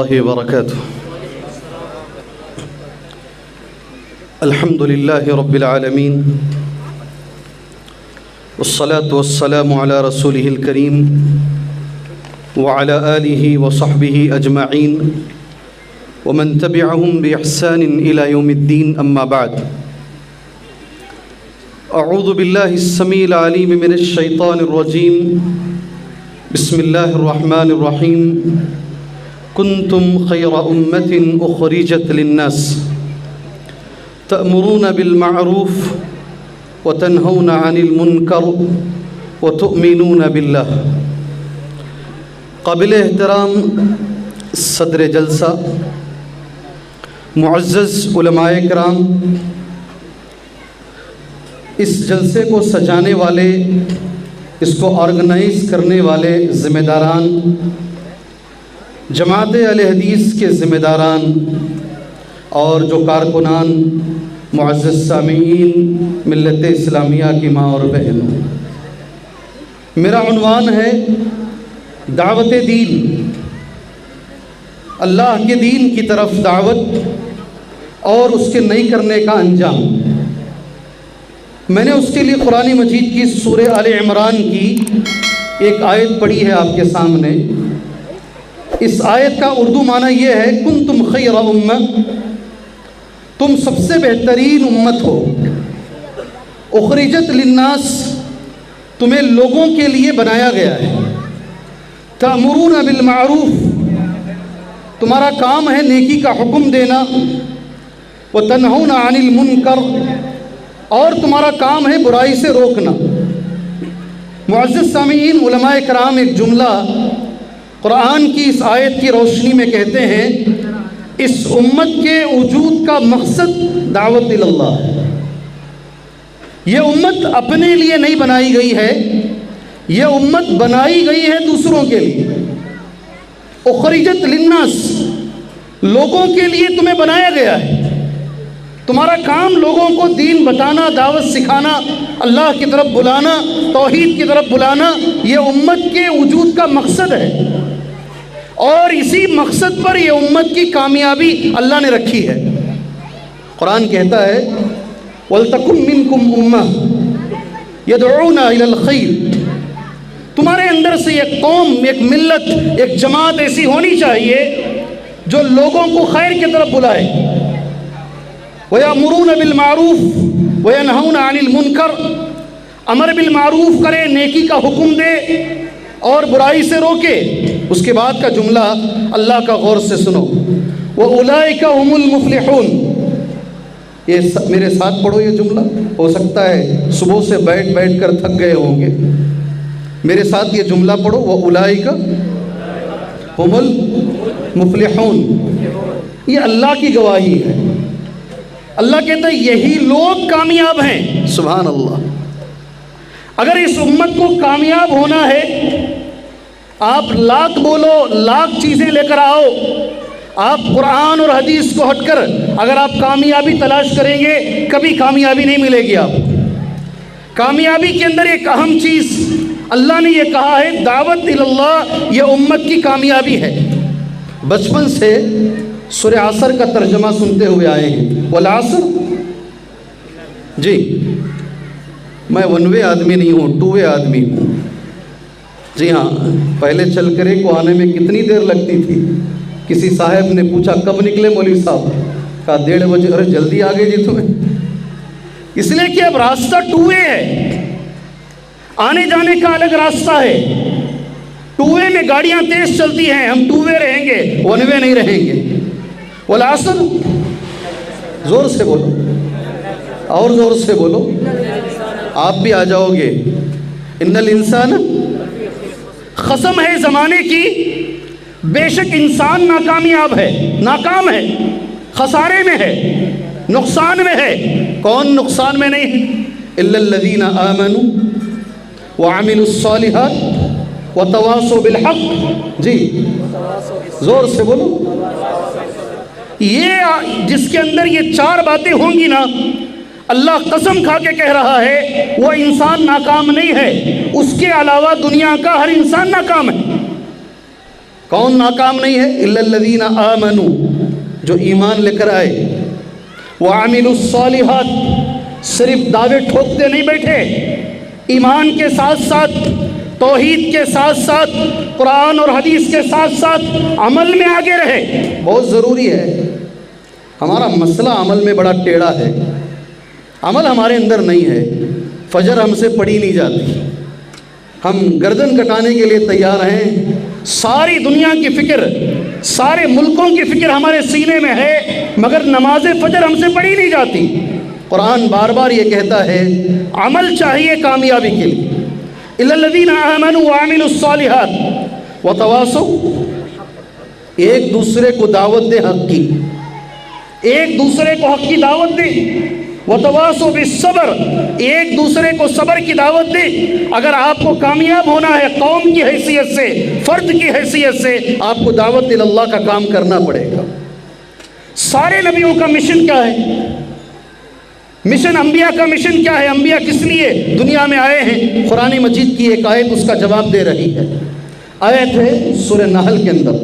الله وبركاته. الحمد لله رب العالمين، والصلاة والسلام على رسوله الكريم وعلى آله وصحبه أجمعين ومن تبعهم بإحسان إلى يوم الدين، أما بعد. أعوذ بالله السميع العليم من الشيطان الرجيم. بسم الله الرحمن الرحيم. كنتم خير أمة أخرجت للناس تأمرون بالمعروف وتنهون عن المنكر وتؤمنون بالله. قابل احترام صدر جلسہ، معزز علماء کرام، اس جلسے کو سجانے والے، اس کو آرگنائز کرنے والے ذمہ داران، جماعت اہل حدیث کے ذمہ داران اور جو کارکنان، معزز سامعین، ملت اسلامیہ کی ماں اور بہنوں، میرا عنوان ہے دعوت دین، اللہ کے دین کی طرف دعوت اور اس کے نہیں کرنے کا انجام۔ میں نے اس کے لیے قرآن مجید کی سورہ آل عمران کی ایک آیت پڑھی ہے آپ کے سامنے۔ اس آیت کا اردو معنی یہ ہے، کنتم خیر امہ، تم سب سے بہترین امت ہو، اخرجت للناس، تمہیں لوگوں کے لیے بنایا گیا ہے، تأمرون بالمعروف، تمہارا کام ہے نیکی کا حکم دینا، وتنہون عن المنکر، اور تمہارا کام ہے برائی سے روکنا۔ معزز سامعین، علماء کرام ایک جملہ قرآن کی اس آیت کی روشنی میں کہتے ہیں، اس امت کے وجود کا مقصد دعوت اللہ ہے۔ یہ امت اپنے لیے نہیں بنائی گئی ہے، یہ امت بنائی گئی ہے دوسروں کے لیے۔ اخرجت للناس، لوگوں کے لیے تمہیں بنایا گیا ہے، تمہارا کام لوگوں کو دین بتانا، دعوت سکھانا، اللہ کی طرف بلانا، توحید کی طرف بلانا، یہ امت کے وجود کا مقصد ہے، اور اسی مقصد پر یہ امت کی کامیابی اللہ نے رکھی ہے۔ قرآن کہتا ہے وَلْتَكُن مِّنكُمْ أُمَّةٌ يَدْعُونَ إِلَى الْخَيْرِ، تمہارے اندر سے ایک قوم، ایک ملت، ایک جماعت ایسی ہونی چاہیے جو لوگوں کو خیر کی طرف بلائے۔ وَيَأْمُرُونَ بِالْمَعْرُوفِ وَيَنْهَوْنَ عَنِ الْمُنْكَرِ، امر بالمعروف کرے، نیکی کا حکم دے اور برائی سے روکے۔ اس کے بعد کا جملہ اللہ کا غور سے سنو، وَأُولَئِكَ هُمُ الْمُفْلِحُونَ، یہ میرے ساتھ پڑھو یہ جملہ، ہو سکتا ہے صبح سے بیٹھ کر تھک گئے ہوں گے، میرے ساتھ یہ جملہ پڑھو، وَأُولَئِكَ هُمُ الْمُفْلِحُونَ، یہ اللہ کی گواہی ہے۔ اللہ کہتا ہے یہی لوگ کامیاب ہیں۔ سبحان اللہ۔ اگر اس امت کو کامیاب ہونا ہے، آپ لاکھ بولو، لاکھ چیزیں لے کر آؤ، آپ قرآن اور حدیث کو ہٹ کر اگر آپ کامیابی تلاش کریں گے، کبھی کامیابی نہیں ملے گی آپ کو۔ کامیابی کے اندر ایک اہم چیز اللہ نے یہ کہا ہے، دعوت اللہ، یہ امت کی کامیابی ہے۔ بچپن سے سورہ عصر کا ترجمہ سنتے ہوئے آئے ہیں، والعصر، جی میں 1 وے آدمی نہیں ہوں، 2 وے آدمی ہوں۔ جی ہاں، پہلے چل کرے کو آنے میں کتنی دیر لگتی تھی؟ کسی صاحب نے پوچھا کب نکلے مولوی صاحب؟ کہا 1:30 بجے۔ ارے جلدی آگے جی تمہیں، اس لیے کہ اب راستہ 2 وے ہے، آنے جانے کا الگ راستہ ہے۔ 2 وے میں گاڑیاں تیز چلتی ہیں، ہم 2 وے رہیں گے، 1 وے نہیں رہیں گے۔ والعصر، زور سے بولو، اور زور سے بولو، آپ بھی آ جاؤ گے۔ ان الانسان، قسم ہے زمانے کی، بے شک انسان ناکامیاب ہے، ناکام ہے، خسارے میں ہے، نقصان میں ہے۔ کون نقصان میں نہیں ہے؟ الا الذین آمنوا وعملوا الصالحات وتواصوا بالحق، جی زور سے بولو۔ یہ جس کے اندر یہ 4 باتیں ہوں گی نا، اللہ قسم کھا کے کہہ رہا ہے وہ انسان ناکام نہیں ہے، اس کے علاوہ دنیا کا ہر انسان ناکام ہے۔ کون ناکام نہیں ہے؟ الا الذین آمنوا، جو ایمان لے کر آئے، وعملوا الصالحات، صرف دعوے ٹھوکتے نہیں بیٹھے، ایمان کے ساتھ ساتھ، توحید کے ساتھ ساتھ، قرآن اور حدیث کے ساتھ ساتھ عمل میں آگے رہے۔ بہت ضروری ہے۔ ہمارا مسئلہ عمل میں بڑا ٹیڑھا ہے، عمل ہمارے اندر نہیں ہے، فجر ہم سے پڑھی نہیں جاتی، ہم گردن کٹانے کے لیے تیار ہیں، ساری دنیا کی فکر، سارے ملکوں کی فکر ہمارے سینے میں ہے، مگر نماز فجر ہم سے پڑھی نہیں جاتی۔ قرآن بار بار یہ کہتا ہے عمل چاہیے کامیابی کے لیے۔ الا الذین آمنوا وعملوا الصالحات وتواصوا، ایک دوسرے کو دعوت دے حق کی، ایک دوسرے کو حق کی دعوت دے، وتواصوا بالصبر، ایک دوسرے کو صبر کی دعوت دے۔ اگر آپ کو کامیاب ہونا ہے قوم کی حیثیت سے، فرد کی حیثیت سے، آپ کو دعوت اللہ کا کام کرنا پڑے گا۔ سارے نبیوں کا مشن کیا ہے؟ مشن انبیاء کا مشن کیا ہے؟ انبیاء کس لیے دنیا میں آئے ہیں؟ قرآن مجید کی ایک آیت اس کا جواب دے رہی ہے۔ آیت ہے سورہ نحل کے اندر،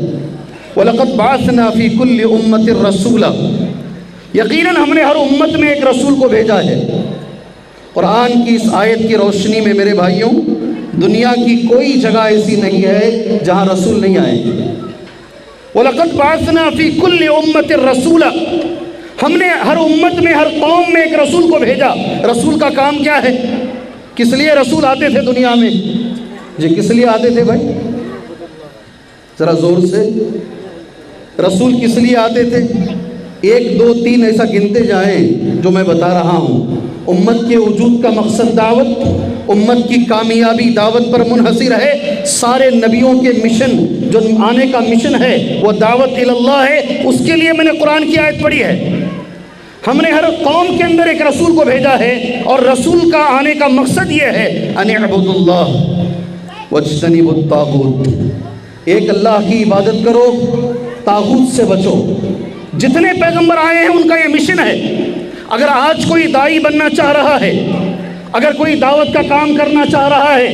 وَلَقَدْ بَعَثْنَا فِي كُلِّ أُمَّةٍ رَسُولًا، یقیناً ہم نے ہر امت میں ایک رسول کو بھیجا ہے۔ قرآن کی اس آیت کی روشنی میں میرے بھائیوں، دنیا کی کوئی جگہ ایسی نہیں ہے جہاں رسول نہیں آئے۔ وَلَقَدْ بَعَثْنَا فِي كُلِّ أُمَّةٍ رَسُولًا، ہم نے ہر امت میں، ہر قوم میں ایک رسول کو بھیجا۔ رسول کا کام کیا ہے؟ کس لیے رسول آتے تھے دنیا میں؟ جی کس لیے آتے تھے بھائی؟ ذرا زور سے، رسول کس لیے آتے تھے؟ 1 2 3 ایسا گنتے جائیں جو میں بتا رہا ہوں۔ امت کے وجود کا مقصد دعوت، امت کی کامیابی دعوت پر منحصر ہے۔ سارے نبیوں کے مشن، جو آنے کا مشن ہے وہ دعوت اللہ ہے۔ اس کے لیے میں نے قرآن کی آیت پڑھی ہے۔ ہم نے ہر قوم کے اندر ایک رسول کو بھیجا ہے، اور رسول کا آنے کا مقصد یہ ہے ان اعبدوا اللہ واجتنبوا الطاغوت، ایک اللہ کی عبادت کرو، طاغوت سے بچو۔ جتنے پیغمبر آئے ہیں ان کا یہ مشن ہے۔ اگر آج کوئی داعی بننا چاہ رہا ہے، اگر کوئی دعوت کا کام کرنا چاہ رہا ہے،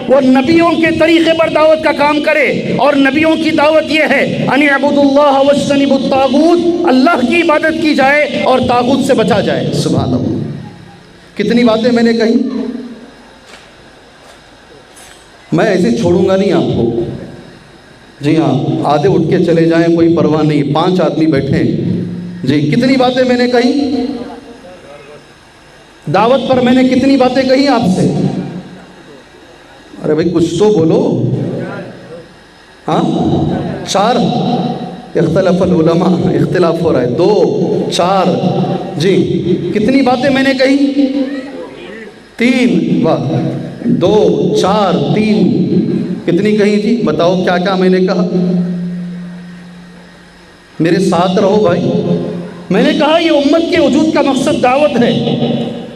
وہ نبیوں کے طریقے پر دعوت کا کام کرے، اور نبیوں کی دعوت یہ ہے ان اعبدوا اللہ واجتنبوا الطاغوت، اللہ کی عبادت کی جائے اور طاغوت سے بچا جائے۔ سبحان اللہ، کتنی باتیں میں نے کہیں، میں ایسے چھوڑوں گا نہیں آپ کو۔ جی ہاں، آدھے اٹھ کے چلے جائیں کوئی پرواہ نہیں، 5 آدمی بیٹھے ہیں۔ جی کتنی باتیں میں نے کہیں دعوت پر، میں نے کتنی باتیں کہیں آپ سے؟ ارے بھائی کچھ تو بولو۔ ہاں 4، اختلاف العلماء، اختلاف ہو رہا ہے، 2 4۔ جی کتنی باتیں میں نے کہیں؟ 3۔ واہ، 2 4 3 کتنی کہیں جی؟ بتاؤ کیا کیا میں نے کہا؟ میرے ساتھ رہو بھائی۔ میں نے کہا یہ امت کے وجود کا مقصد دعوت ہے۔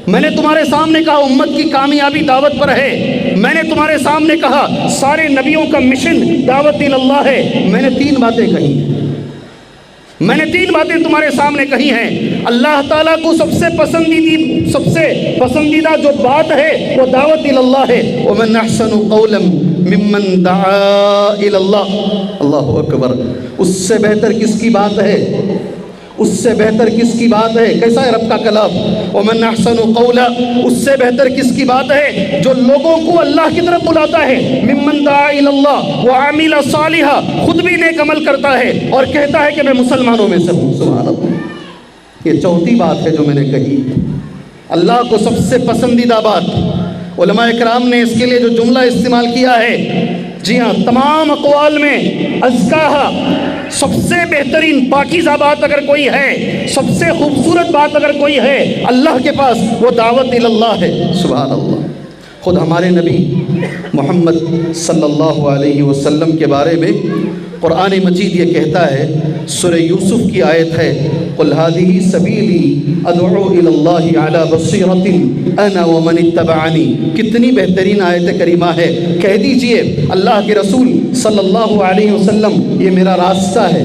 میں نے تمہارے سامنے کہا امت کی کامیابی دعوت پر ہے۔ میں نے تمہارے سامنے کہا سارے نبیوں کا مشن دعوت اللہ ہے۔ میں نے 3 باتیں کہی ہیں، میں نے 3 باتیں تمہارے سامنے کہی ہیں۔ اللہ تعالیٰ کو سب سے پسندیدہ جو بات ہے وہ دعوت اللہ ہے۔ وَمَنْ أَحْسَنُ قَوْلًا مِّمَّنْ دَعَا إِلَى اللَّهِ، اللہ اکبر۔ اس سے بہتر کس کی بات ہے؟ اس سے بہتر کس کی بات ہے؟ کیسا ہے رب کا کلام؟ وَمَنْ أَحْسَنُ قَوْلًا، اس سے بہتر کس کی بات ہے؟ جو لوگوں کو اللہ کی طرف بلاتا ہے، ممن دعا الی اللہ وعمل صالحا، خود بھی نیک عمل کرتا ہے اور کہتا ہے کہ میں مسلمانوں میں سے ہوں۔ سبحان اللہ، یہ 4تھی بات ہے جو میں نے کہی، اللہ کو سب سے پسندیدہ بات۔ علماء کرام نے اس کے لیے جو جملہ استعمال کیا ہے، جی ہاں، تمام اقوال میں ازکاہا، سب سے بہترین پاکیزہ بات اگر کوئی ہے، سب سے خوبصورت بات اگر کوئی ہے اللہ کے پاس، وہ دعوت اللہ ہے۔ سبحان اللہ۔ خود ہمارے نبی محمد صلی اللہ علیہ وسلم کے بارے میں قرآن مجید یہ کہتا ہے، سورہ یوسف کی آیت ہے، قُلْ هَذِهِ سَبِيلِي أَدْعُو إِلَى اللَّهِ عَلَى بَصِيرَةٍ أَنَا وَمَنِ اتَّبَعَنِي۔ کتنی بہترین آیت کریمہ ہے۔ کہہ دیجئے اللہ کے رسول صلی اللہ علیہ وسلم یہ میرا راستہ ہے،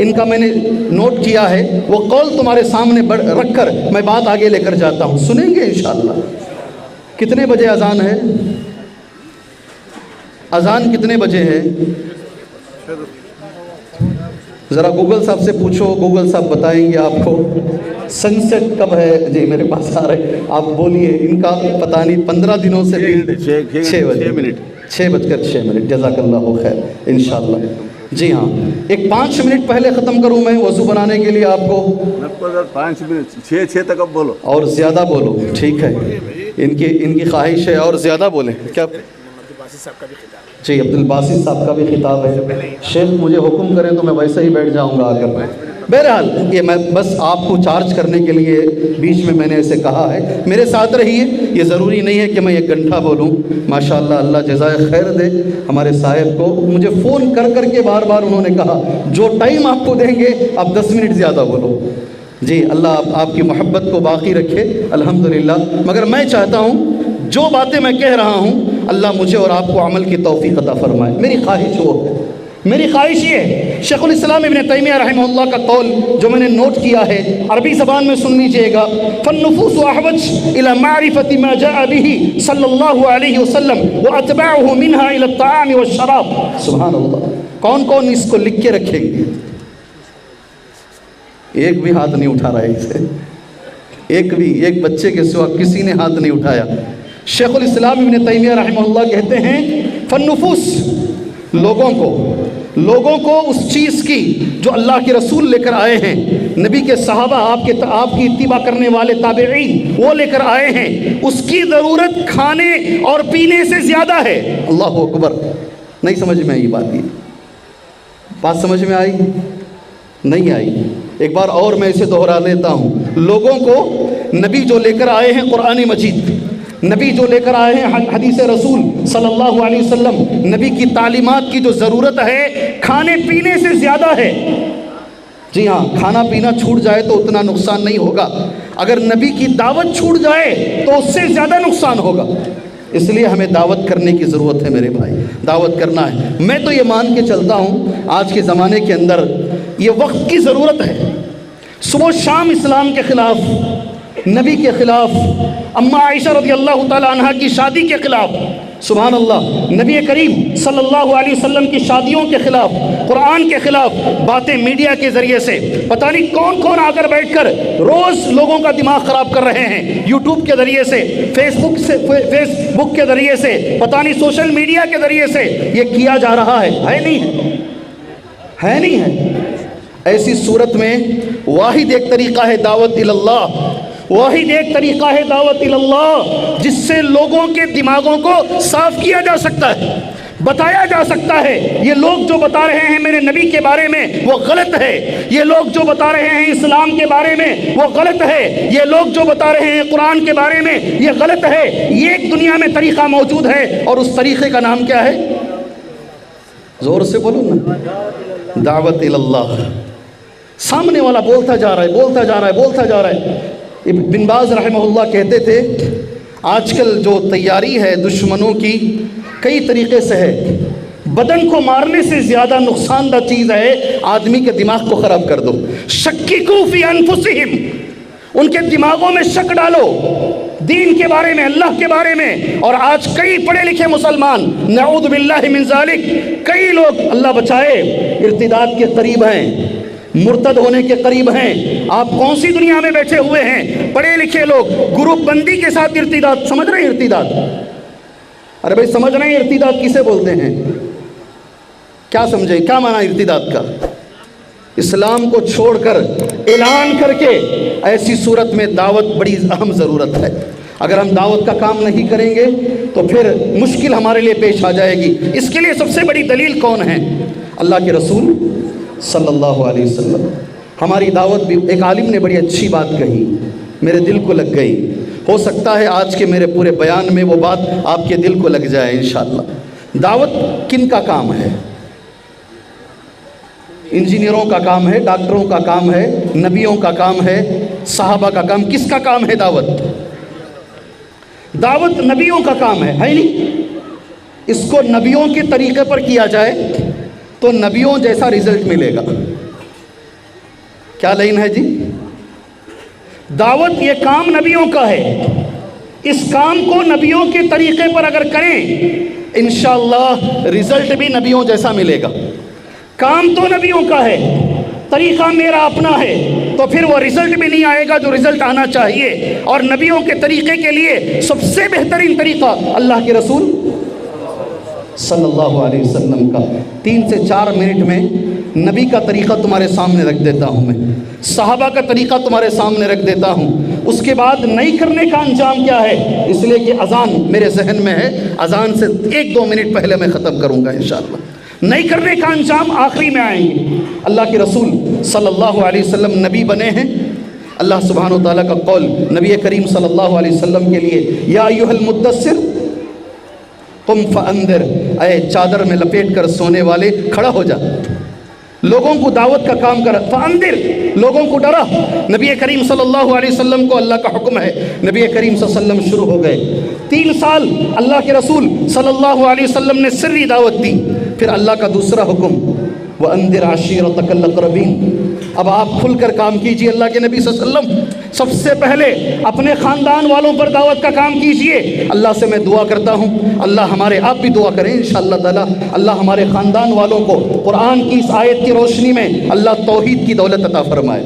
ان کا میں نے نوٹ کیا ہے، وہ قول تمہارے سامنے رکھ کر میں بات آگے لے کر جاتا ہوں، سنیں گے انشاءاللہ؟ کتنے بجے اذان ہے؟ اذان کتنے بجے ہے؟ ذرا گوگل صاحب سے پوچھو، گوگل صاحب بتائیں گے آپ کو سن سیٹ کب ہے۔ جی میرے پاس آ رہے، آپ بولیے، ان کا پتہ نہیں 15 دنوں سے 6 بجے 6:06 جزاک اللہ خیر انشاءاللہ۔ جی ہاں، ایک 5 منٹ پہلے ختم کروں میں وضو بنانے کے لیے آپ کو؟ 5 منٹ 6 تک اب بولو، اور زیادہ بولو، ٹھیک ہے، ان کی خواہش ہے اور زیادہ بولیں۔ کیا جی عبد الباسط صاحب کا بھی خطاب ہے، شیخ مجھے حکم کریں تو میں ویسے ہی بیٹھ جاؤں گا آ کر۔ بہرحال یہ میں بس آپ کو چارج کرنے کے لیے بیچ میں نے ایسے کہا ہے، میرے ساتھ رہیے، یہ ضروری نہیں ہے کہ میں 1 گھنٹہ بولوں۔ ماشاءاللہ اللہ جزائے خیر دے ہمارے صاحب کو، مجھے فون کر کر کے بار بار انہوں نے کہا جو ٹائم آپ کو دیں گے آپ 10 منٹ زیادہ بولو۔ جی اللہ آپ کی محبت کو باقی رکھے الحمدللہ۔ مگر میں چاہتا ہوں جو باتیں میں کہہ رہا ہوں اللہ مجھے اور آپ کو عمل کی توفیق عطا فرمائے، میری خواہش وہ ہے، میری خواہش یہ ہے۔ شیخ الاسلام ابن تیمیہ رحمہ اللہ کا قول جو میں نے نوٹ کیا ہے، عربی زبان میں سن لیجئے گا، فالنفوس احوج الى معرفة ما جاء به صلی اللہ علیہ وسلم واتباعه منها الى الطعام والشراب۔ سبحان اللہ، کون کون اس کو لکھ کے رکھیں گے؟ ایک بھی ہاتھ نہیں اٹھا رہا ہے اسے، ایک بچے کے سوا کسی نے ہاتھ نہیں اٹھایا۔ شیخ الاسلام ابن تیمیہ رحمہ اللہ کہتے ہیں فالنفوس، لوگوں کو اس چیز کی جو اللہ کے رسول لے کر آئے ہیں، نبی کے صحابہ آپ کی اتباع کرنے والے تابعین وہ لے کر آئے ہیں، اس کی ضرورت کھانے اور پینے سے زیادہ ہے۔ اللہ اکبر، نہیں سمجھ میں آئی بات سمجھ میں آئی؟ نہیں آئی؟ ایک بار اور میں اسے دہرا دیتا ہوں، لوگوں کو نبی جو لے کر آئے ہیں قرآن مجید، نبی جو لے کر آئے ہیں حدیث رسول صلی اللہ علیہ وسلم، نبی کی تعلیمات کی جو ضرورت ہے کھانے پینے سے زیادہ ہے۔ جی ہاں، کھانا پینا چھوٹ جائے تو اتنا نقصان نہیں ہوگا، اگر نبی کی دعوت چھوٹ جائے تو اس سے زیادہ نقصان ہوگا۔ اس لیے ہمیں دعوت کرنے کی ضرورت ہے میرے بھائی، دعوت کرنا ہے۔ میں تو یہ مان کے چلتا ہوں آج کے زمانے کے اندر یہ وقت کی ضرورت ہے، صبح شام اسلام کے خلاف، نبی کے خلاف، اما عائشہ رضی اللہ تعالی عنہ کی شادی کے خلاف، سبحان اللہ، نبی کریم صلی اللہ علیہ وسلم کی شادیوں کے خلاف، قرآن کے خلاف باتیں میڈیا کے ذریعے سے پتہ نہیں کون آ کر بیٹھ کر روز لوگوں کا دماغ خراب کر رہے ہیں، یوٹیوب کے ذریعے سے، فیس بک کے ذریعے سے، پتہ نہیں سوشل میڈیا کے ذریعے سے یہ کیا جا رہا ہے نہیں ہے۔ ایسی صورت میں واحد ایک طریقہ ہے دعوت اللہ، واحد ایک طریقہ ہے دعوت اللہ جس سے لوگوں کے دماغوں کو صاف کیا جا سکتا ہے، بتایا جا سکتا ہے یہ لوگ جو بتا رہے ہیں میرے نبی کے بارے میں وہ غلط ہے، یہ لوگ جو بتا رہے ہیں اسلام کے بارے میں وہ غلط ہے، یہ لوگ جو بتا رہے ہیں قرآن کے بارے میں یہ غلط ہے۔ یہ ایک دنیا میں طریقہ موجود ہے اور اس طریقے کا نام کیا ہے؟ زور سے بولو نا، دعوت اللہ۔ سامنے والا بولتا جا رہا ہے۔ بن باز رحمہ اللہ کہتے تھے آج کل جو تیاری ہے دشمنوں کی کئی طریقے سے ہے، بدن کو مارنے سے زیادہ نقصان دہ چیز ہے آدمی کے دماغ کو خراب کر دو۔ شککوا فی انفسہم، ان کے دماغوں میں شک ڈالو دین کے بارے میں، اللہ کے بارے میں۔ اور آج کئی پڑھے لکھے مسلمان، نعوذ باللہ من ذالک، کئی لوگ اللہ بچائے ارتداد کے قریب ہیں، مرتد ہونے کے قریب ہیں۔ آپ کون سی دنیا میں بیٹھے ہوئے ہیں؟ پڑھے لکھے لوگ گروپ بندی کے ساتھ ارتداد، سمجھ رہے ہیں ارتداد؟ ارے بھائی سمجھ رہے ہیں ارتداد کسے بولتے ہیں؟ کیا سمجھیں، کیا معنی ارتداد کا؟ اسلام کو چھوڑ کر اعلان کر کے، ایسی صورت میں دعوت بڑی اہم ضرورت ہے۔ اگر ہم دعوت کا کام نہیں کریں گے تو پھر مشکل ہمارے لیے پیش آ جائے گی۔ اس کے لیے سب سے بڑی دلیل کون ہے؟ اللہ کے رسول صلی اللہ علیہ وسلم۔ ہماری دعوت بھی، ایک عالم نے بڑی اچھی بات کہی، میرے دل کو لگ گئی، ہو سکتا ہے آج کے میرے پورے بیان میں وہ بات آپ کے دل کو لگ جائے انشاءاللہ۔ دعوت کن کا کام ہے؟ انجینئروں کا کام ہے، ڈاکٹروں کا کام ہے، نبیوں کا کام ہے، صحابہ کا کام، کس کا کام ہے دعوت؟ دعوت نبیوں کا کام ہے نہیں؟ اس کو نبیوں کے طریقے پر کیا جائے تو نبیوں جیسا رزلٹ ملے گا۔ کیا لائن ہے جی؟ دعوت یہ کام نبیوں کا ہے، اس کام کو نبیوں کے طریقے پر اگر کریں انشاءاللہ رزلٹ بھی نبیوں جیسا ملے گا۔ کام تو نبیوں کا ہے، طریقہ میرا اپنا ہے، تو پھر وہ رزلٹ بھی نہیں آئے گا جو رزلٹ آنا چاہیے۔ اور نبیوں کے طریقے کے لیے سب سے بہترین طریقہ اللہ کے رسول صلی اللہ علیہ وسلم کا۔ 3 سے 4 منٹ میں نبی کا طریقہ تمہارے سامنے رکھ دیتا ہوں، میں صحابہ کا طریقہ تمہارے سامنے رکھ دیتا ہوں۔ اس کے بعد نہیں کرنے کا انجام کیا ہے، اس لیے کہ اذان میرے ذہن میں ہے، اذان سے 1-2 منٹ پہلے میں ختم کروں گا انشاءاللہ۔ نہیں کرنے کا انجام آخری میں آئیں گے۔ اللہ کے رسول صلی اللہ علیہ وسلم نبی بنے ہیں۔ اللہ سبحانہ و تعالیٰ کا قول نبی کریم صلی اللہ علیہ وسلم کے لیے، یا ایھا المدثر قم فانذر، اے چادر میں لپیٹ کر سونے والے کھڑا ہو جا، لوگوں کو دعوت کا کام کر، فانذر، لوگوں کو ڈرا۔ نبی کریم صلی اللہ علیہ وسلم کو اللہ کا حکم ہے، نبی کریم صلی اللہ علیہ وسلم شروع ہو گئے۔ 3 سال اللہ کے رسول صلی اللہ علیہ وسلم نے سری دعوت دی، پھر اللہ کا دوسرا حکم وَأَنذِرْ عَشِيرَتَكَ الْأَقْرَبِينَ، اب آپ کھل کر کام کیجئے۔ اللہ کے نبی صلی اللہ علیہ وسلم سب سے پہلے اپنے خاندان والوں پر دعوت کا کام کیجئے۔ اللہ سے میں دعا کرتا ہوں، اللہ ہمارے، آپ بھی دعا کریں انشاءاللہ تعالی، اللہ ہمارے خاندان والوں کو قرآن کی اس آیت کی روشنی میں اللہ توحید کی دولت عطا فرمائے،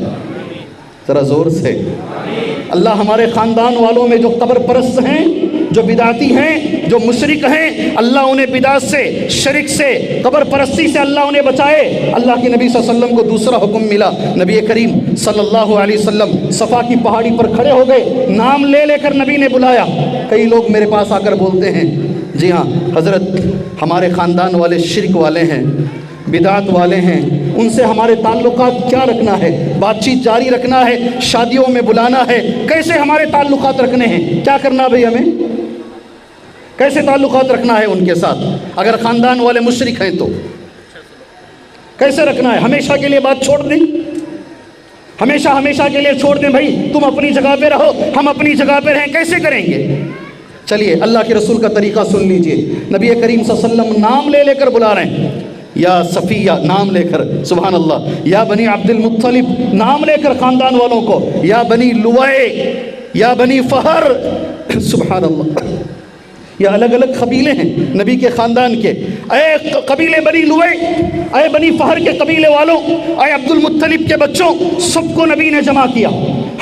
ذرا زور سے۔ اللہ ہمارے خاندان والوں میں جو قبر پرست ہیں، جو بدعتی ہیں، جو مشرک ہیں، اللہ انہیں بدعت سے، شرک سے، قبر پرستی سے اللہ انہیں بچائے۔ اللہ کے نبی صلی اللہ علیہ وسلم کو دوسرا حکم ملا، نبی کریم صلی اللہ علیہ وسلم صفا کی پہاڑی پر کھڑے ہو گئے، نام لے لے کر نبی نے بلایا۔ کئی لوگ میرے پاس آ کر بولتے ہیں، جی ہاں حضرت ہمارے خاندان والے شرک والے ہیں، بدعت والے ہیں، ان سے ہمارے تعلقات کیا رکھنا ہے، بات چیت جاری رکھنا ہے، شادیوں میں بلانا ہے، کیسے ہمارے تعلقات رکھنے ہیں، کیا کرنا بھئی ہمیں، کیسے تعلقات رکھنا ہے ان کے ساتھ؟ اگر خاندان والے مشرک ہیں تو کیسے رکھنا ہے؟ ہمیشہ کے لیے بات چھوڑ دیں، ہمیشہ کے لیے چھوڑ دیں، بھائی تم اپنی جگہ پہ رہو، ہم اپنی جگہ پہ رہیں، کیسے کریں گے؟ چلیے اللہ کے رسول کا طریقہ سن لیجئے۔ نبی کریم صلی اللہ علیہ وسلم نام لے لے کر بلا رہے ہیں، یا صفیہ نام لے کر، سبحان اللہ، یا بنی عبد المطلب نام لے کر خاندان والوں کو، یا بنی لوائے، یا بنی فہر، سبحان اللہ، یا الگ الگ قبیلے ہیں نبی کے خاندان کے۔ اے قبیلے بنی لوائے، اے بنی فہر کے قبیلے والوں، اے عبد المطلب کے بچوں، سب کو نبی نے جمع کیا۔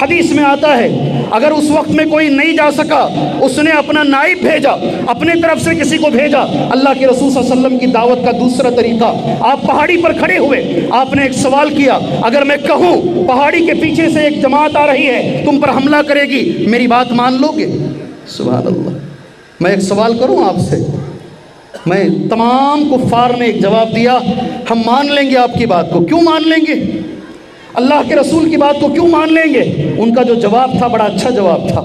حدیث میں آتا ہے اگر اس وقت میں کوئی نہیں جا سکا، اس نے اپنا نائب بھیجا، اپنے طرف سے کسی کو بھیجا۔ اللہ کے رسول صلی اللہ علیہ وسلم کی دعوت کا دوسرا طریقہ، آپ پہاڑی پر کھڑے ہوئے، آپ نے ایک سوال کیا، اگر میں کہوں پہاڑی کے پیچھے سے ایک جماعت آ رہی ہے، تم پر حملہ کرے گی، میری بات مان لو گے؟ سبحان اللہ۔ میں ایک سوال کروں آپ سے، میں تمام کفار نے ایک جواب دیا، ہم مان لیں گے آپ کی بات کو۔ کیوں مان لیں گے؟ اللہ کے رسول کی بات کو کیوں مان لیں گے؟ ان کا جو جواب تھا بڑا اچھا جواب تھا۔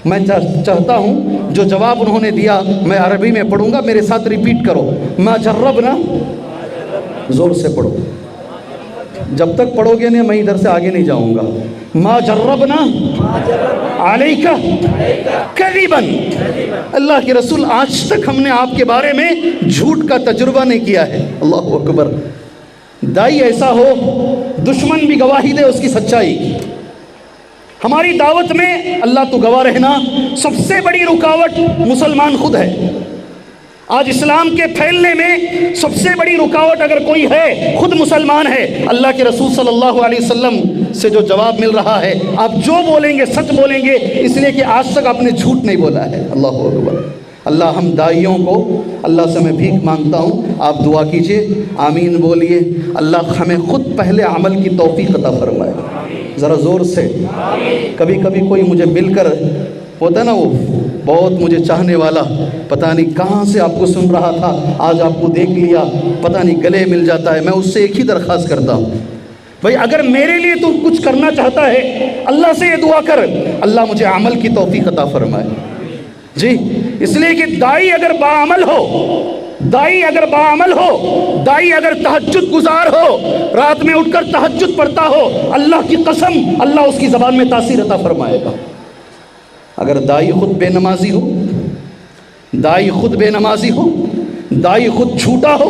میں چاہتا ہوں جو جواب انہوں نے دیا میں عربی میں پڑھوں گا، میرے ساتھ ریپیٹ کرو، ما جربنا، زور سے پڑھو، جب تک پڑھو گے نہیں میں ادھر سے آگے نہیں جاؤں گا۔ ما جربنا علیکہ کذبا، اللہ کے رسول آج تک ہم نے آپ کے بارے میں جھوٹ کا تجربہ نہیں کیا ہے۔ اللہ اکبر۔ دائی ایسا ہو دشمن بھی گواہی دے اس کی سچائی کی۔ ہماری دعوت میں اللہ تو گواہ رہنا، سب سے بڑی رکاوٹ مسلمان خود ہے۔ آج اسلام کے پھیلنے میں سب سے بڑی رکاوٹ اگر کوئی ہے، خود مسلمان ہے۔ اللہ کے رسول صلی اللہ علیہ وسلم سے جو جواب مل رہا ہے، آپ جو بولیں گے سچ بولیں گے، اس لیے کہ آج تک آپ نے جھوٹ نہیں بولا ہے۔ اللہ اکبر۔ اللہ ہم دائیوں کو، اللہ سے میں بھیک مانگتا ہوں، آپ دعا کیجئے، آمین بولیے، اللہ ہمیں خود پہلے عمل کی توفیق عطا فرمائے، ذرا زور سے۔ کبھی کبھی کوئی مجھے مل کر ہوتا ہے نا، وہ بہت مجھے چاہنے والا، پتہ نہیں کہاں سے آپ کو سن رہا تھا، آج آپ کو دیکھ لیا، پتہ نہیں گلے مل جاتا ہے۔ میں اس سے ایک ہی درخواست کرتا ہوں، بھئی اگر میرے لیے تو کچھ کرنا چاہتا ہے، اللہ سے یہ دعا کر، اللہ مجھے عمل کی توفیق عطا فرمائے۔ جی، اس لیے کہ دائی اگر باعمل ہو، دائی اگر باعمل ہو، دائی اگر تہجد گزار ہو، رات میں اٹھ کر تہجد پڑھتا ہو، اللہ کی قسم اللہ اس کی زبان میں تاثیر عطا فرمائے گا۔ اگر دائی خود بے نمازی ہو، دائی خود بے نمازی ہو، دائی خود جھوٹا ہو،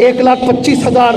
1,25,000,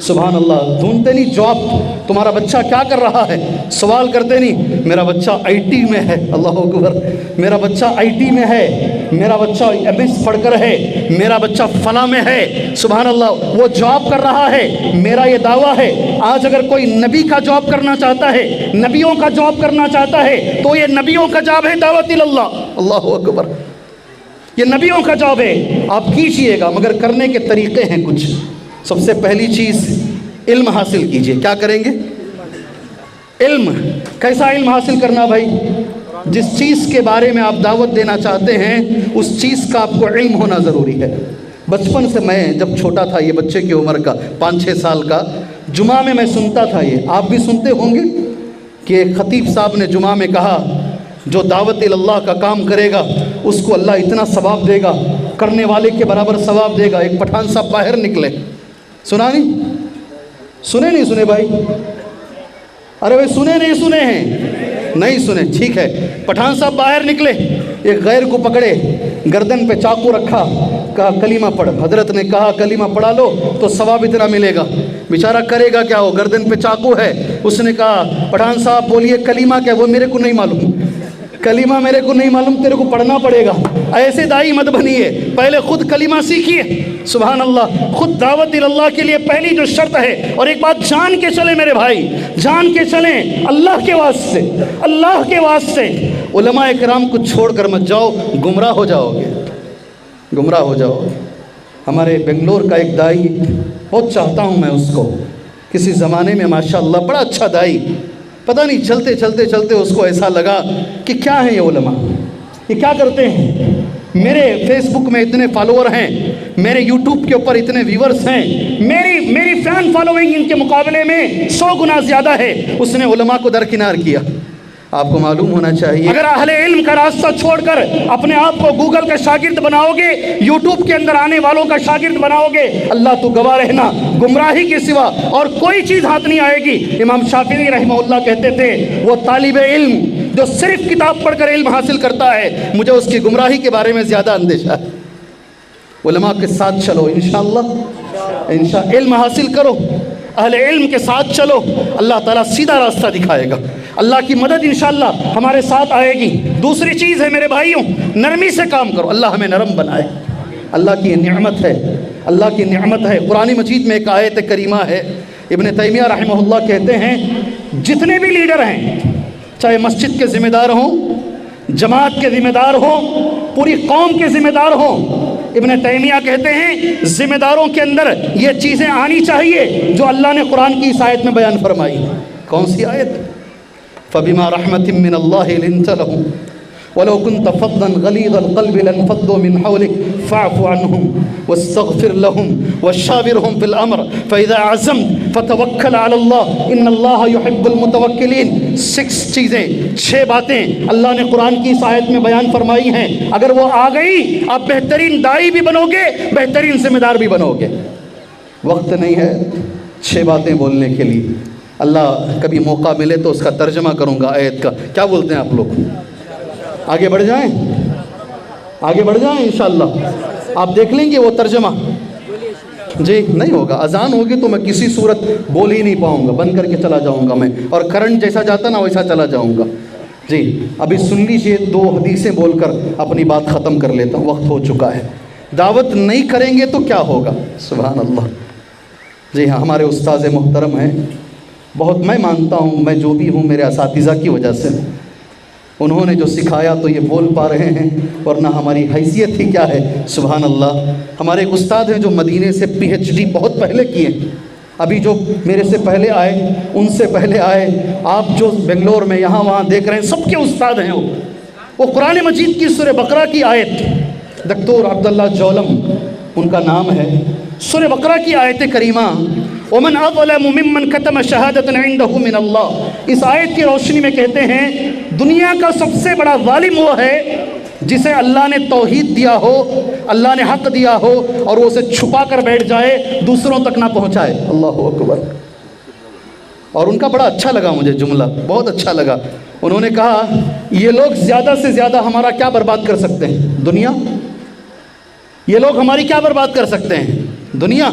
سبحان اللہ. ڈھونڈتے نہیں جاب, تمہارا بچہ کیا کر رہا ہے, سوال کرتے نہیں میرا بچہ آئی ٹی میں ہے, اللہ اکبر, میرا بچہ آئی ٹی میں ہے, میرا بچہ ایم ایس پڑھ کر ہے, میرا بچہ فلاں میں ہے, سبحان اللہ, وہ جاب کر رہا ہے. میرا یہ دعویٰ ہے آج اگر کوئی نبی کا جاب کرنا چاہتا ہے, نبیوں کا جاب کرنا چاہتا ہے, تو یہ نبیوں کا جاب ہے دعوت اللہ. اللہ اکبر, یہ نبیوں کا جاب ہے. آپ کیجئے گا مگر کرنے کے طریقے ہیں کچھ. سب سے پہلی چیز علم حاصل کیجئے. کیا کریں گے؟ علم. کیسا علم حاصل کرنا بھائی؟ جس چیز کے بارے میں آپ دعوت دینا چاہتے ہیں اس چیز کا آپ کو علم ہونا ضروری ہے. بچپن سے میں جب چھوٹا تھا, یہ بچے کی عمر کا 5-6 سال کا, جمعہ میں سنتا تھا, یہ آپ بھی سنتے ہوں گے کہ خطیب صاحب نے جمعہ میں کہا جو دعوت اللہ کا کام کرے گا اس کو اللہ اتنا ثواب دے گا, کرنے والے کے برابر ثواب دے گا. ایک پٹھان صاحب باہر نکلے, سنا نہیں؟ سنے نہیں سنے بھائی؟ ارے بھائی سنے نہیں سنے ہیں؟ نہیں سنے, ٹھیک ہے. پٹھان صاحب باہر نکلے, ایک غیر کو پکڑے, گردن پہ چاقو رکھا, کہا کلمہ پڑھ. حضرت نے کہا کلمہ پڑھا لو تو ثواب اتنا ملے گا. بیچارہ کرے گا کیا, ہو گردن پہ چاقو ہے. اس نے کہا پٹھان صاحب بولیے کلمہ کیا؟ وہ میرے کو نہیں معلوم, کلمہ میرے کو نہیں معلوم, تیرے کو پڑھنا پڑے گا. ایسے دائی مت بنیے, پہلے خود کلمہ سیکھیے. سبحان اللہ, خود دعوت اللہ کے لیے پہلی جو شرط ہے. اور ایک بات جان کے چلیں میرے بھائی, جان کے چلیں اللہ کے واسطے, اللہ کے واسطے. علماء کرام کو چھوڑ کر مت جاؤ, گمراہ ہو جاؤ گے, گمراہ ہو جاؤ. ہمارے بنگلور کا ایک دائی, بہت چاہتا ہوں میں اس کو, کسی زمانے میں ماشاءاللہ بڑا اچھا دائی, پتہ نہیں چلتے چلتے چلتے اس کو ایسا لگا کہ کیا ہے یہ علماء, یہ کیا کرتے ہیں. میرے فیس بک میں اتنے فالوور ہیں, میرے یوٹیوب کے اوپر اتنے ویورز ہیں, میری فین فالوئنگ ان کے مقابلے میں 100 گنا زیادہ ہے. اس نے علماء کو درکنار کیا. آپ کو معلوم ہونا چاہیے اگر اہل علم کا راستہ چھوڑ کر اپنے آپ کو گوگل کا شاگرد بناؤ گے, یوٹیوب کے اندر آنے والوں کا شاگرد بناؤ گے, اللہ تو گواہ رہنا گمراہی کے سوا اور کوئی چیز ہاتھ نہیں آئے گی. امام شافعی رحمہ اللہ کہتے تھے وہ طالب علم جو صرف کتاب پڑھ کر علم حاصل کرتا ہے, مجھے اس کی گمراہی کے بارے میں زیادہ اندیشہ ہے. علماء کے ساتھ چلو انشاءاللہ, علم حاصل کرو, اہل علم کے ساتھ چلو, اللہ تعالیٰ سیدھا راستہ دکھائے گا. اللہ کی مدد انشاءاللہ ہمارے ساتھ آئے گی. دوسری چیز ہے میرے بھائیوں, نرمی سے کام کرو. اللہ ہمیں نرم بنائے, اللہ کی نعمت ہے, اللہ کی نعمت ہے. قرآن مجید میں ایک آیت کریمہ ہے, ابن تیمیہ رحمہ اللہ کہتے ہیں جتنے بھی لیڈر ہیں, چاہے مسجد کے ذمہ دار ہوں, جماعت کے ذمہ دار ہوں, پوری قوم کے ذمہ دار ہوں, ابن تیمیہ کہتے ہیں ذمہ داروں کے اندر یہ چیزیں آنی چاہیے جو اللہ نے قرآن کی اس آیت میں بیان فرمائی. کون سی آیت؟ فَبِمَا رَحْمَةٍ مِّنَ اللَّهِ لِنْتَ لَهُمْ وَلَوْ كُنْتَ فَضًّا غَلِيظَ الْقَلْبِ لَانفَضُّوا مِنْ حَوْلِكَ فَاعْفُ عَنْهُمْ وَاسْتَغْفِرْ لَهُمْ وَشَاوِرْهُمْ فِي الْأَمْرِ فَإِذَا عَزَمْتَ فَتَوَكَّلْ عَلَى اللَّهِ إِنَّ اللَّهَ يُحِبُّ الْمُتَوَكِّلِينَ. 6 چیزیں, 6 باتیں اللہ نے قرآن کی اس آیت میں بیان فرمائی ہیں. اگر وہ آ گئی آپ بہترین دائی بھی بنو گے, بہترین ذمہ دار بھی بنو گے. وقت نہیں ہے 6 باتیں بولنے کے لیے. اللہ کبھی موقع ملے تو اس کا ترجمہ کروں گا آیت کا. کیا بولتے ہیں آپ لوگ؟ آگے بڑھ جائیں, آگے بڑھ جائیں انشاءاللہ. آپ دیکھ لیں گے وہ ترجمہ. جی نہیں ہوگا, اذان ہوگی تو میں کسی صورت بول ہی نہیں پاؤں گا, بند کر کے چلا جاؤں گا میں, اور کرنٹ جیسا جاتا نا ویسا چلا جاؤں گا. جی ابھی سن لیجئے 2 حدیثیں بول کر اپنی بات ختم کر لیتا ہوں, وقت ہو چکا ہے. دعوت نہیں کریں گے تو کیا ہوگا؟ سبحان اللہ. جی ہاں, ہمارے استاذ محترم ہیں, بہت میں مانتا ہوں میں جو بھی ہوں میرے اساتذہ کی وجہ سے, انہوں نے جو سکھایا تو یہ بول پا رہے ہیں, ورنہ ہماری حیثیت ہی کیا ہے. سبحان اللہ. ہمارے ایک استاد ہیں جو مدینے سے PhD بہت پہلے کیے, ابھی جو میرے سے پہلے آئے ان سے پہلے آئے, آپ جو بنگلور میں یہاں وہاں دیکھ رہے ہیں سب کے استاد ہیں. وہ قرآن مجید کی سورہ بقرہ کی آیت, دکتور عبداللہ جولم ان کا نام ہے, سورہ بقرہ کی آیت کریمہ وَمَنْ أَظْلَمُ مِمَّنْ كَتَمَ شَهَادَةً عِنْدَهُ مِنَ اللَّهِ, اس آیت کی روشنی میں کہتے ہیں دنیا کا سب سے بڑا ظالم وہ ہے جسے اللہ نے توحید دیا ہو, اللہ نے حق دیا ہو, اور وہ اسے چھپا کر بیٹھ جائے, دوسروں تک نہ پہنچائے. اللہ اکبر. اور ان کا بڑا اچھا لگا مجھے جملہ, بہت اچھا لگا. انہوں نے کہا یہ لوگ زیادہ سے زیادہ ہمارا کیا برباد کر سکتے ہیں؟ دنیا. یہ لوگ ہماری کیا برباد کر سکتے ہیں؟ دنیا.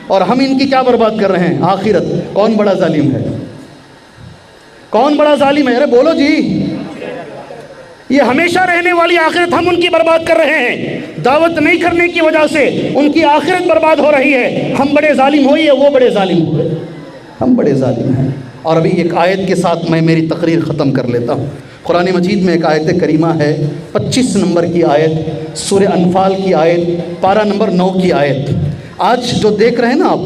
اور ہم ان کی کیا برباد کر رہے ہیں؟ آخرت۔ کون بڑا ظالم ہے؟ کون بڑا ظالم ہے؟ ارے بولو جی۔ یہ ہمیشہ رہنے والی آخرت ہم ان کی برباد کر رہے ہیں، دعوت نہیں کرنے کی وجہ سے ان کی آخرت برباد ہو رہی ہے۔ ہم بڑے ظالم ہوئے یا وہ بڑے ظالم ہوئے؟ ہم بڑے ظالم ہیں۔ اور ابھی ایک آیت کے ساتھ میں میری تقریر ختم کر لیتا ہوں۔ قرآن مجید میں ایک آیت کریمہ ہے، 25 نمبر کی آیت، سورہ انفال کی آیت، پارہ نمبر 9 کی آیت۔ آج جو دیکھ رہے ہیں نا آپ،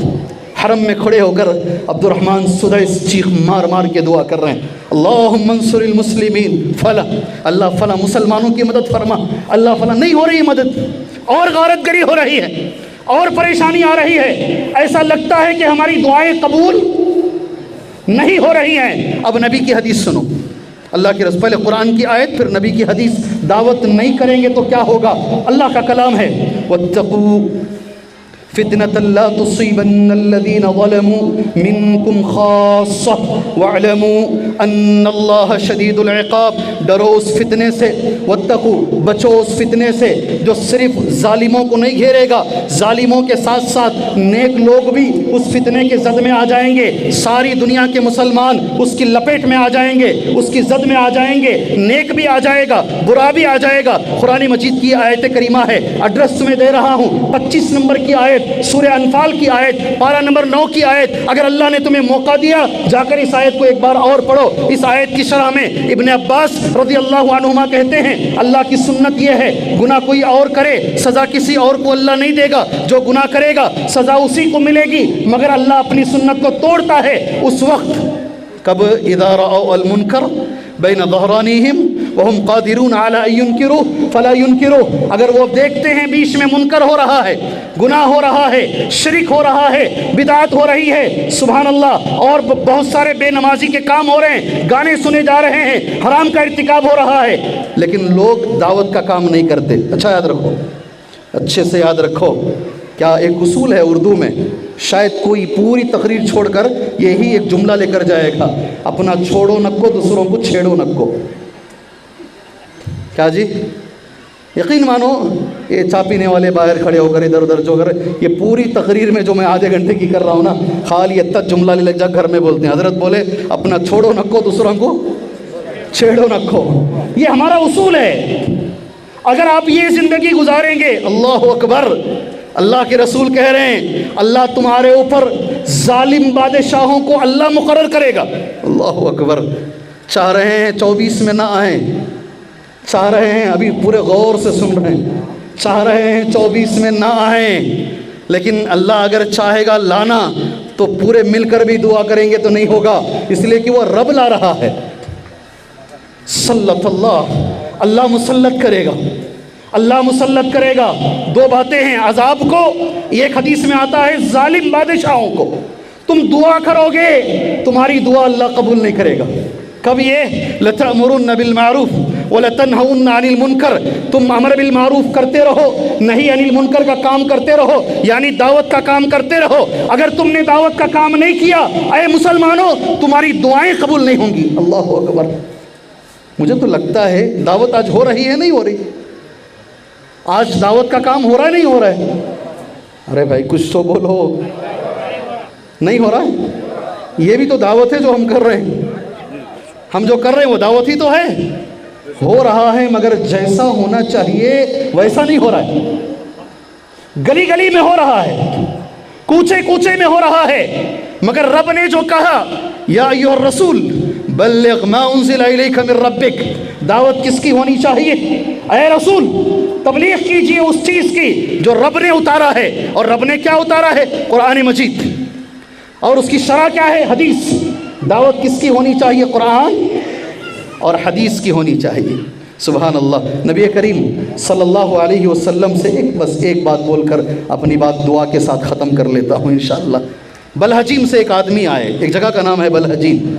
حرم میں کھڑے ہو کر عبد الرحمن سدیس چیخ مار مار کے دعا کر رہے ہیں، اللہم انصر المسلمین فلا، اللہ فلا مسلمانوں کی مدد فرما، اللہ فلا۔ نہیں ہو رہی مدد، اور غارت گری ہو رہی ہے، اور پریشانی آ رہی ہے۔ ایسا لگتا ہے کہ ہماری دعائیں قبول نہیں ہو رہی ہیں۔ اب نبی کی حدیث سنو، اللہ کے رسول، پہلے قرآن کی آیت پھر نبی کی حدیث۔ دعوت نہیں کریں گے تو کیا ہوگا؟ اللہ کا کلام ہے، وَاتَّقُوا فِتْنَةً لَا تُصِيبَنَّ الَّذِينَ ظَلَمُوا مِنْكُمْ خَاصَّةً وَاعْلَمُوا أَنَّ اللَّهَ شَدِيدُ الْعِقَابِ۔ ڈرو اس فتنے سے، وَاتَّقُوا، بچو اس فتنے سے جو صرف ظالموں کو نہیں گھیرے گا، ظالموں کے ساتھ ساتھ نیک لوگ بھی اس فتنے کے زد میں آ جائیں گے۔ ساری دنیا کے مسلمان اس کی لپیٹ میں آ جائیں گے، اس کی زد میں آ جائیں گے، نیک بھی آ جائے گا، برا بھی آ جائے گا۔ قرآن مجید کی آیت کریمہ ہے، ایڈریس میں دے رہا ہوں، 25 نمبر کی آیت، سورہ انفال کی آیت، پارہ نمبر 9 کی آیت۔ اگر اللہ نے تمہیں موقع دیا، جا کر اس آیت کو ایک بار اور پڑھو۔ اس آیت کی شرح میں ابن عباس رضی اللہ عنہما کہتے ہیں، اللہ کی سنت یہ ہے، گناہ کوئی اور کرے سزا کسی اور کو اللہ نہیں دے گا، جو گناہ کرے گا سزا اسی کو ملے گی، مگر اللہ اپنی سنت کو توڑتا ہے اس وقت کب اذا رأوا المنکر بین ظہرانہم وہم قادرون علی ان ینکروہ فلا ینکروہ۔ اگر وہ دیکھتے ہیں بیچ میں منکر ہو رہا ہے، گناہ ہو رہا ہے، شرک ہو رہا ہے، بدعت ہو رہی ہے، سبحان اللہ، اور بہت سارے بے نمازی کے کام ہو رہے ہیں، گانے سنے جا رہے ہیں، حرام کا ارتکاب ہو رہا ہے، لیکن لوگ دعوت کا کام نہیں کرتے۔ اچھا یاد رکھو، اچھے سے یاد رکھو، کیا ایک اصول ہے اردو میں، شاید کوئی پوری تقریر چھوڑ کر یہی ایک جملہ لے کر جائے گا، اپنا چھوڑو نکو دوسروں کو چھیڑو نکو۔ کیا جی؟ یقین مانو، یہ چا پینے والے باہر کھڑے ہو کر ادھر ادھر جو کر، یہ پوری تقریر میں جو میں آدھے گھنٹے کی کر رہا ہوں نا، خالی اتنا جملہ لے لگ جا گھر میں بولتے ہیں، حضرت بولے اپنا چھوڑو نکو دوسروں کو چھیڑو نکو۔ یہ ہمارا اصول ہے۔ اگر آپ یہ زندگی گزاریں گے، اللہ اکبر، اللہ کے رسول کہہ رہے ہیں اللہ تمہارے اوپر ظالم بادشاہوں کو اللہ مقرر کرے گا۔ اللہ اکبر۔ چاہ رہے ہیں 24 میں نہ آئیں، چاہ رہے ہیں، ابھی پورے غور سے سن رہے ہیں، چاہ رہے ہیں 24 میں نہ آئیں، لیکن اللہ اگر چاہے گا لانا تو پورے مل کر بھی دعا کریں گے تو نہیں ہوگا، اس لیے کہ وہ رب لا رہا ہے۔ سلط اللہ، اللہ مسلط کرے گا، اللہ مسلط کرے گا۔ دو باتیں ہیں، عذاب کو، ایک حدیث میں آتا ہے ظالم بادشاہوں کو۔ تم دعا کرو گے، تمہاری دعا اللہ قبول نہیں کرے گا۔ کب یہ؟ لَتَأْمُرُنَّ بِالْمَعْرُوفِ وَلَتَنْهَوْنَ عَنِ الْمُنْكَرِ، تم امر بالمعروف کرتے رہو، نہیں عن المنکر کا کام کرتے رہو، یعنی دعوت کا کام کرتے رہو۔ اگر تم نے دعوت کا کام نہیں کیا، اے مسلمانوں، تمہاری دعائیں قبول نہیں ہوں گی۔ اللہ اکبر۔ مجھے تو لگتا ہے دعوت آج ہو رہی ہے نہیں ہو رہی؟ آج دعوت کا کام ہو رہا ہے نہیں ہو رہا ہے؟ ارے بھائی کچھ تو بولو، نہیں ہو رہا ہے؟ یہ بھی تو دعوت ہے جو ہم کر رہے ہیں، ہم جو کر رہے ہیں وہ دعوت ہی تو ہے۔ ہو رہا ہے مگر جیسا ہونا چاہیے ویسا نہیں ہو رہا ہے۔ گلی گلی میں ہو رہا ہے، کوچے کوچے میں ہو رہا ہے، مگر رب نے جو کہا یا ایھا الرسول بلغ ما انزل الیک من ربک، دعوت کس کی ہونی چاہیے؟ اے رسول تبلیغ کیجئے اس چیز کی جو رب نے اتارا ہے، اور رب نے کیا اتارا ہے؟ قرآن مجید، اور اس کی شرح کیا ہے؟ حدیث۔ دعوت کس کی ہونی چاہیے؟ قرآن اور حدیث کی ہونی چاہیے۔ سبحان اللہ۔ نبی کریم صلی اللہ علیہ وسلم سے بس ایک بات بول کر اپنی بات دعا کے ساتھ ختم کر لیتا ہوں انشاءاللہ۔ بلحجیم سے ایک آدمی آئے، ایک جگہ کا نام ہے بلحجیم۔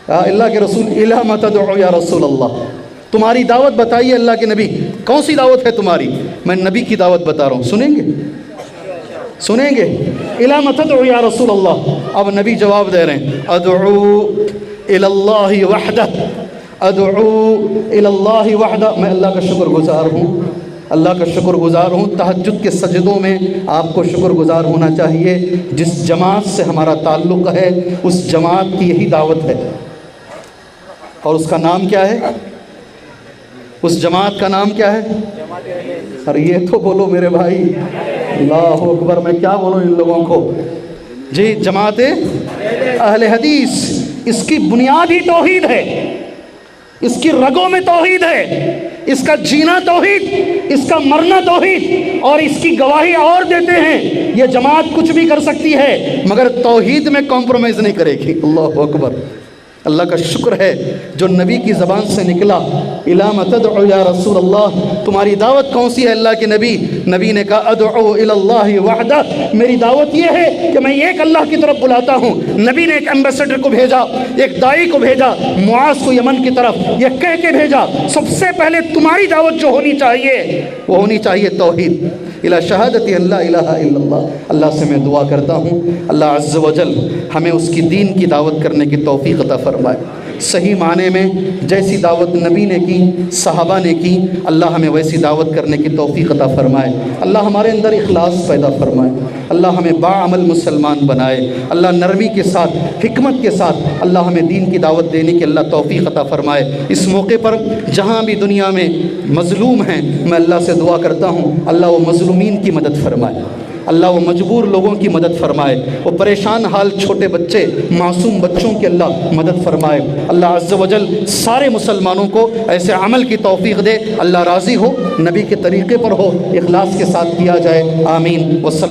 اللہ کے رسول الی ما تدعو یا رسول اللہ، تمہاری دعوت بتائیے اللہ کے نبی، کون سی دعوت ہے تمہاری؟ میں نبی کی دعوت بتا رہا ہوں، سنیں گے؟ سنیں گے؟ الی ما تدعو یا رسول اللہ۔ اب نبی جواب دے رہے ہیں، ادعو الی اللہ وحدہ، ادعو الی اللہ وحدہ، میں اللہ کا شکر گزار ہوں اللہ کا شکر گزار ہوں. تہجد کے سجدوں میں آپ کو شکر گزار ہونا چاہیے. جس جماعت سے ہمارا تعلق ہے اس جماعت کی یہی دعوت ہے. اور اس کا نام کیا ہے؟ اس جماعت کا نام کیا ہے؟ اور یہ تو بولو میرے بھائی. اللہ اکبر. میں کیا بولوں ان لوگوں کو. جی جماعت اہل حدیث. اس کی بنیاد ہی توحید ہے. اس کی رگوں میں توحید ہے. اس کا جینا توحید, اس کا مرنا توحید, اور اس کی گواہی اور دیتے ہیں. یہ جماعت کچھ بھی کر سکتی ہے مگر توحید میں کمپرومائز نہیں کرے گی. اللہ اکبر. اللہ کا شکر ہے جو نبی کی زبان سے نکلا, اِلَىٰ تَدْعُو یا رسول اللہ, تمہاری دعوت کون سی ہے اللہ کے نبی؟ نبی نے کہا ادعو الی اللہ وحدہ, میری دعوت یہ ہے کہ میں ایک اللہ کی طرف بلاتا ہوں. نبی نے ایک ایمبیسڈر کو بھیجا, ایک داعی کو بھیجا, معاذ کو یمن کی طرف, یہ کہہ کے بھیجا سب سے پہلے تمہاری دعوت جو ہونی چاہیے وہ ہونی چاہیے توحید. الی شہادت اللہ الہ الا اللہ. اللہ سے میں دعا کرتا ہوں اللہ عز و جل ہمیں اس کی دین کی دعوت کرنے کی توفیق عطا فرمائے. صحیح معنی میں جیسی دعوت نبی نے کی, صحابہ نے کی, اللہ ہمیں ویسی دعوت کرنے کی توفیق عطا فرمائے. اللہ ہمارے اندر اخلاص پیدا فرمائے. اللہ ہمیں باعمل مسلمان بنائے. اللہ نرمی کے ساتھ, حکمت کے ساتھ اللہ ہمیں دین کی دعوت دینے کی اللہ توفیق عطا فرمائے. اس موقع پر جہاں بھی دنیا میں مظلوم ہیں میں اللہ سے دعا کرتا ہوں اللہ وہ مظلومین کی مدد فرمائے. اللہ وہ مجبور لوگوں کی مدد فرمائے. وہ پریشان حال چھوٹے بچے, معصوم بچوں کی اللہ مدد فرمائے. اللہ عز و جل سارے مسلمانوں کو ایسے عمل کی توفیق دے. اللہ راضی ہو, نبی کے طریقے پر ہو, اخلاص کے ساتھ کیا جائے. آمین.